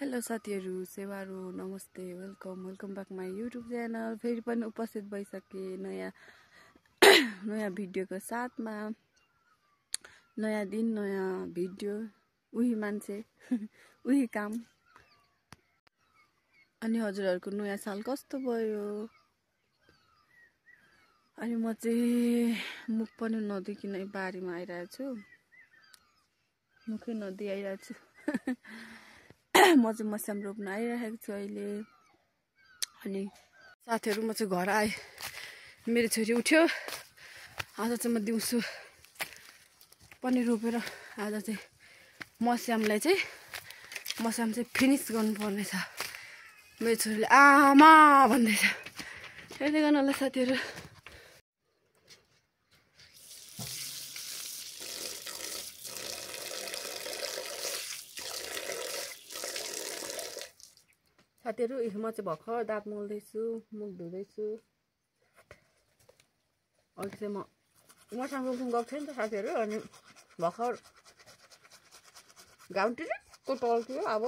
Hello साथीहरु सेवारु नमस्ते welcome back my YouTube channel. फेरि पनि उपस्थित भइसके नयाँ भिडियोको साथमा। नयाँ दिन नयाँ भिडियो, उही मान्छे उही काम। अनि हजुरहरुको नयाँ साल कस्तो भयो? अनि म चाहिँ मुख पनि नदिकिन बारीमा आइरहेको छु। मुखै नदी आइरहेको छु। म चाहिँ मस्याम रोप्न आइरहेको छु अहिले। अनि साथीहरु म चाहिँ घर आएँ। मेरो छोरी उठ्यो। आज चाहिँ म दिउँसो पनि रोपेर आज चाहिँ मस्याम चाहिँ फिनिस गर्नुपर्ने छ। मेरो छोरीले आमा भन्दैछ। हेर्दै गर्नु होला साथीहरु। साथीहरु म चाहिँ भर्खर दाँत मोल्दैछु, मुख धुँदैछु। अघि चाहिँ म मसँग गएको थिएँ नि त साथीहरु। अनि भर्खर घाम टिटिक्क टल्क्यो। अब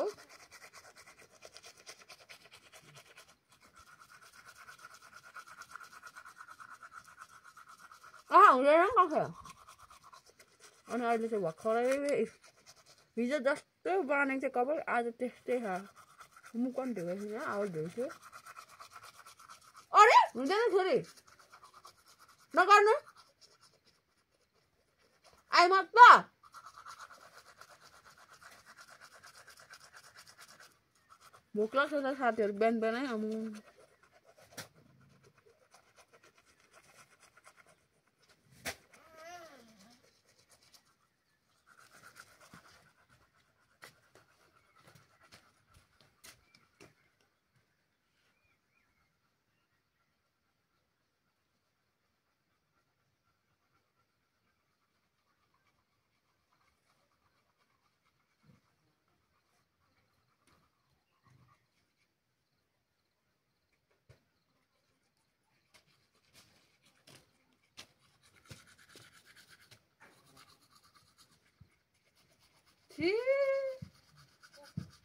हुँदैन कहाँ। अनि अहिले चाहिँ भर्खरै हिजो जस्तो बनेको थियो कपाल, आज त्यस्तै छ। मुख पनि धुएको थिएन, अब धुन्छु। अरे हुँदैन छोरी, नगर्नु आइमत त। भोक लाग्छ त साथीहरु बिहान बिहानै।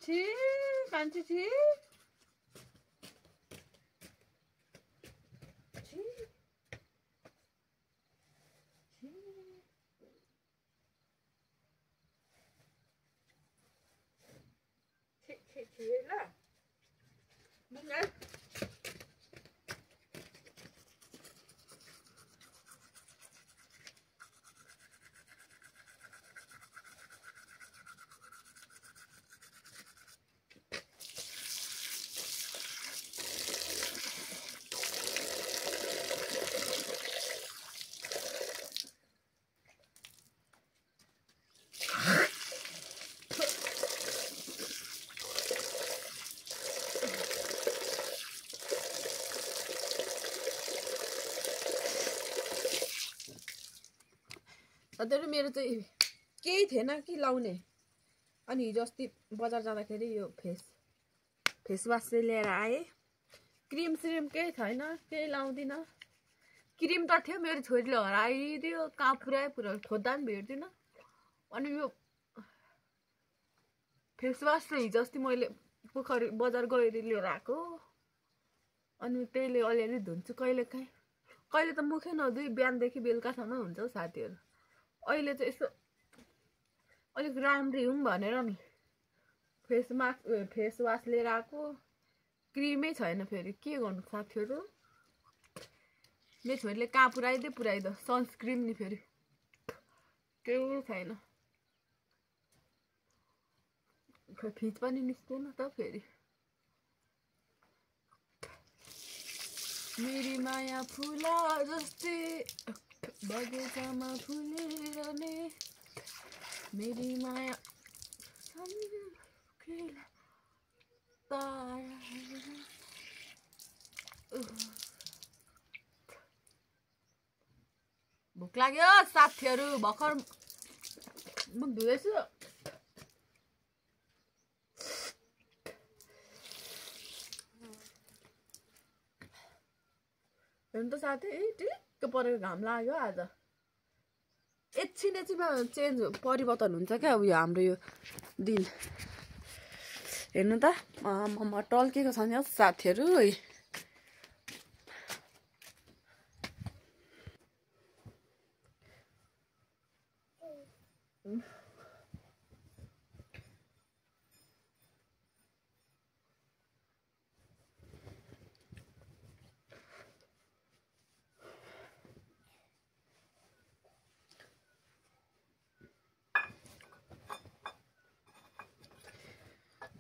छि कान्छी छि। साथीहरु मेरो चाहिँ केही थिएन कि लाउने। अनि हिजो अस्ति बजार जाँदाखेरि यो फेस वास चाहिँ लिएर आए। क्रिम केही छैन, केही लाउँदिन। क्रिम त थियो, मेरो छोरीले हराइदियो। कहाँ पुऱ्यायो खोज्दा पनि भेट्दिन। अनि यो फेस वास चाहिँ हिजो अस्ति मैले पोखरी बजार गएर लिएर आएको। अनि त्यसले अलिअलि धुन्छु कहिले त मुखै नधुई बिहानदेखि बेलुकासम्म हुन्छ हौ साथीहरु। अहिले चाहिँ यसो अलिक राम्री हुँ भनेर नि फेस वास लिएर आएको। क्रिमै छैन, फेरि के गर्नु साथीहरु। मेरो छोरीले कहाँ पुऱ्याइदियो सनस्क्रिन नि फेरि केही छैन। फिच पनि निस्केन त फेरि। मेरी माया फुला जस्तै बगैँचामा फुलिरहने, मेरी माया भोक लाग्यो साथीहरु। भर्खर मुख धुएछु। हेर्नु त साथी, टिक्क परेको घाम लाग्यो आज। एकछिनमा परिवर्तन हुन्छ क्या उयो हाम्रो यो दिन। हेर्नु त म टल्केको छ नि साथीहरू।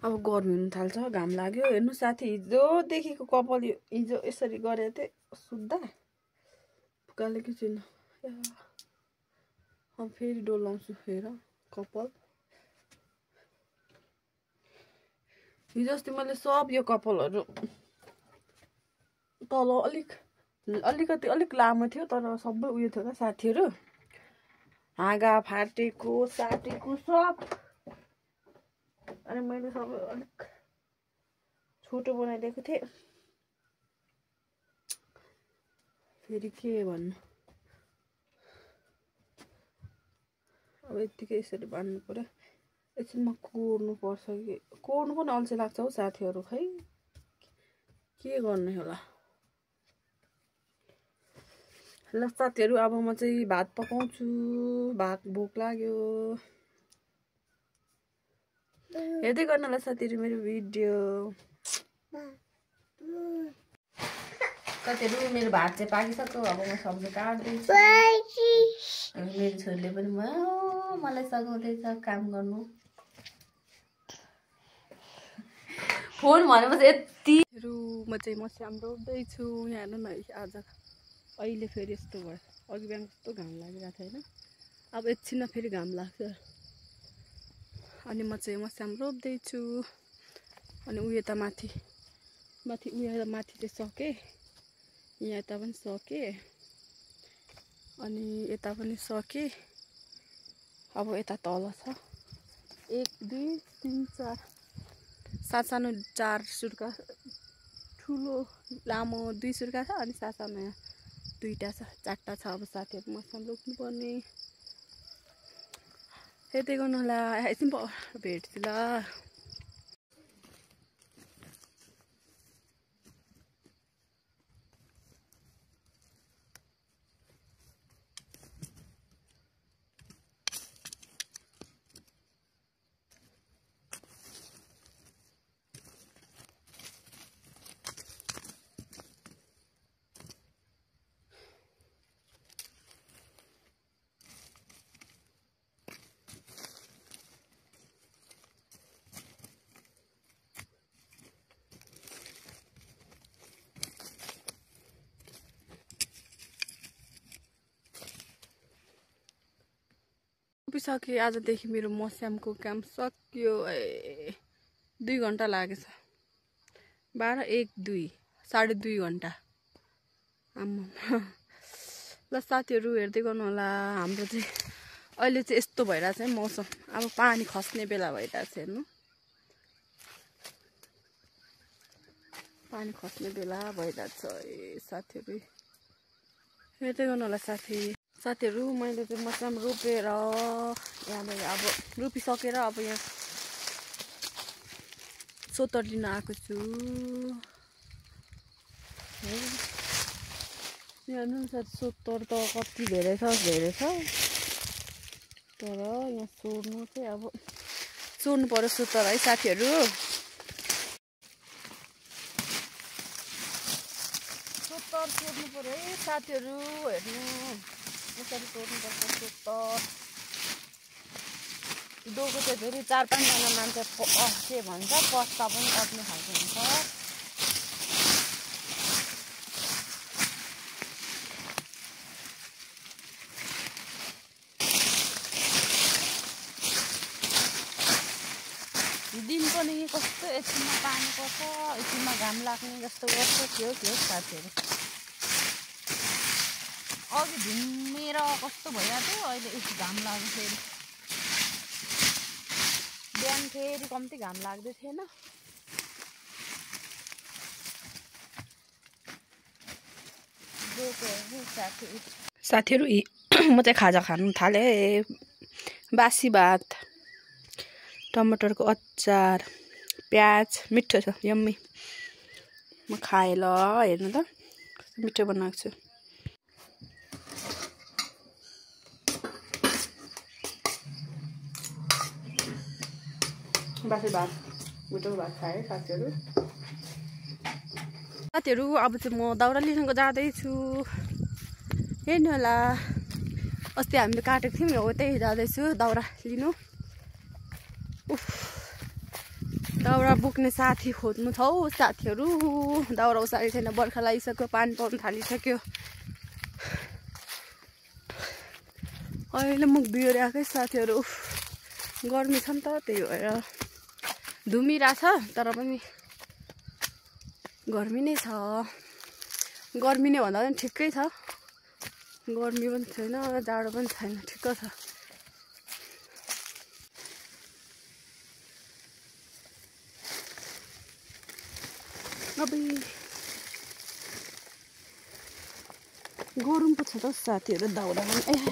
अब गर्मी हुन थाल्छ, घाम लाग्यो। हेर्नु साथी, हिजोदेखिको कपाल हिजो यसरी गरेको थिएँ सुत्दा फुकालेकै छैन। अब फेरि डोलाउँछु, हेर कपाल। हिजो अस्ति मैले सब यो कपालहरू तल अलिक लामो थियो, तर सबै उयो थियो क्या साथीहरू, हाँगा फाटेको साटेको सब। अनि मैले सबै अलिक छोटो बनाइदिएको थिएँ। फेरि के भन्नु, अब यतिकै यसरी बान्नु पर्यो। एकछिनमा कोर्नु पर्छ कि कोर्नु पनि अल्छी लाग्छ हौ साथीहरू, खै के गर्ने होला। ल साथीहरू, अब म चाहिँ भात पकाउँछु, भात भोक लाग्यो। हेर्दै गर्नुलाई साथीहरू मेरो भिडियो। साथीहरू मेरो भात चाहिँ पाकिसक्यो, अब म सब्जी काट्दैछु। मेरो छोरीले पनि मलाई सघाउँदैछ काम गर्नु। फोन भनेपछि यतिहरू म चाहिँ मस्याम रोप्दैछु। यहाँ हेर्नु न, आज अहिले फेरि यस्तो भयो। अघि बिहान कस्तो घाम लागिरहेको थियो होइन, अब एकछिनमा फेरि घाम लाग्छ। अनि म चाहिँ मस्याम रोप्दैछु। अनि उयो त माथि चाहिँ सकेँ, यहाँ यता पनि सकेँ, अनि यता पनि सकेँ। अब यता तल छ 1 2 3 4 सानो 4 सुर्खा, ठुलो लामो 2 सुर्खा छ, अनि सानो यहाँ 2टा छ, 4टा छ। अब साथीहरू मस्याम रोप्नुपर्ने। हेर्दै गर्नु होला, एकछिन भेट्छु ल। रोपिसकेँ। आजदेखि मेरो मस्यामको काम सक्यो। 2 घन्टा लागेछ, 12 1 2 2.5 घन्टा। आम्मा ल साथीहरू हेर्दै गर्नु होला। हाम्रो चाहिँ अहिले चाहिँ यस्तो भइरहेछ है मौसम, अब पानी खस्ने बेला भइरहेछ। हेर्नु, पानी खस्ने बेला भइरहेछ साथीहरू, हेर्दै गर्नु होला साथीहरू। मैले चाहिँ मस्याम रोपेर यहाँनिर अब रोपिसकेर अब यहाँ सोत्तर लिन आएको छु। यहाँ हेर्नु सोत्तर त कति धेरै छ, तर यहाँ सोर्नु चाहिँ अब सोर्नु पर्यो सोत्तर है साथीहरू। सोत्तर सोर्नु पर्यो है साथीहरू। हेर्नु यसरी सोर्नुपर्छ सोत्तर। डोको चाहिँ फेरि 4-5 जना मान्छे के भन्छ, पस्ता पनि कट्ने खालको हुन्छ। दिन पनि कस्तो एकछिनमा पानी पर्छ, एकछिनमा घाम लाग्ने जस्तो गर्छ। थियो साथीहरू, अघि झुम्मेर कस्तो भइरहेको थियो, अहिले यस्तो घाम लाग्यो। फेरि बिहान फेरि कम्ती घाम लाग्दै थिएन। साथीहरू म चाहिँ खाजा खानु थालेँ। बासी भात, टमाटरको अचार, प्याज मिठो छ यम्मी म खाएँ ल हेर्नु त कस्तो मिठो बनाएको छु बासी भात मिठो भात खाएँ साथीहरू अब चाहिँ म दाउरा लिनको जाँदैछु हेर्नु होला अस्ति हामीले काटेको थियौँ नि हो त्यही जाँदैछु दाउरा लिनु दाउरा बोक्ने साथी खोज्नु छ हौ साथीहरू दाउरा उसारी छैन बर्खा लागिसक्यो पानी पर्न थालिसक्यो अहिले मुख बिहोरेकै साथीहरू गर्मी छ नि त त्यही भएर धुमिरहेछ तर पनि गर्मी नै छ गर्मी नै भन्दा पनि ठिकै छ गर्मी पनि छैन जाडो पनि छैन ठिक्क छ अबे गरम पो छ त साथीहरू दाउरा पनि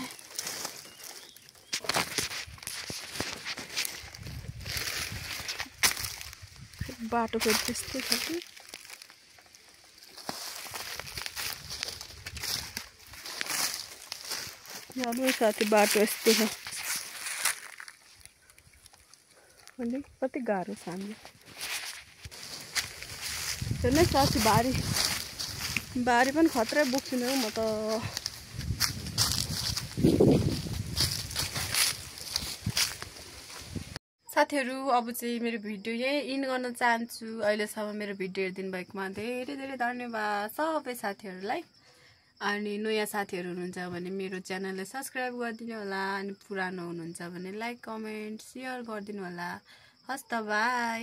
बाटो फेरि त्यस्तै छ कि हाम्रो साथी बाटो यस्तो छ अनि कति गाह्रो छ हामीलाई झन् साथी भारी पनि खत्रै बोक्छु नि हौ म त साथीहरू अब चाहिँ मेरो भिडियो यही इन गर्न चाहन्छु अहिलेसम्म मेरो भिडियो हेरिदिनु भएकोमा धेरै धेरै धन्यवाद सबै साथीहरूलाई अनि नयाँ साथीहरू हुनुहुन्छ भने मेरो च्यानललाई सब्स्क्राइब गरिदिनु होला अनि पुरानो हुनुहुन्छ भने लाइक कमेन्ट सेयर गरिदिनु होला हस् त बाई।